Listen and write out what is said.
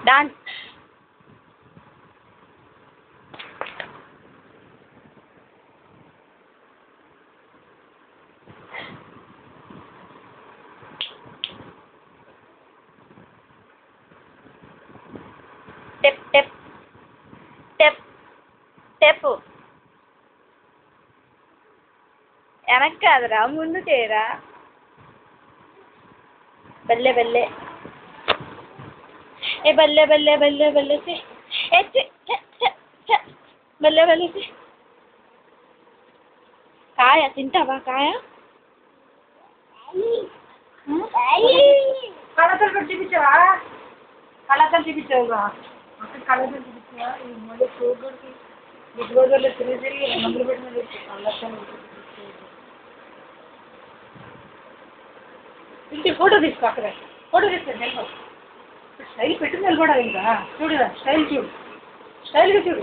dance step step step step వెనక్కి కాదురా ముందు చేయరా బల్లే బల్లే ఏ బల్లే బల్లే బల్లే బల్లే బల్లే బల్లే కాయ తింటావా కాయ కళ్ళతోటి పెట్టి చూపించావా కళ్ళతోటి చూపించావుగా అక్కడ కళ్ళతోటి చూపించావా ఈ మళ్ళీ చూడడానికి బిగ్ బజార్లో తిరిగి తిరిగి మందులు పెట్టిన కళ్ళతో ఇంటి ఫోటో తీసుకో అక్కడ ఫోటో తీసుకో నిలబడు స్టైల్ పెట్టి నిలబడాలి ఇంకా చూడు స్టైల్ చూడు స్టైల్గా చూడు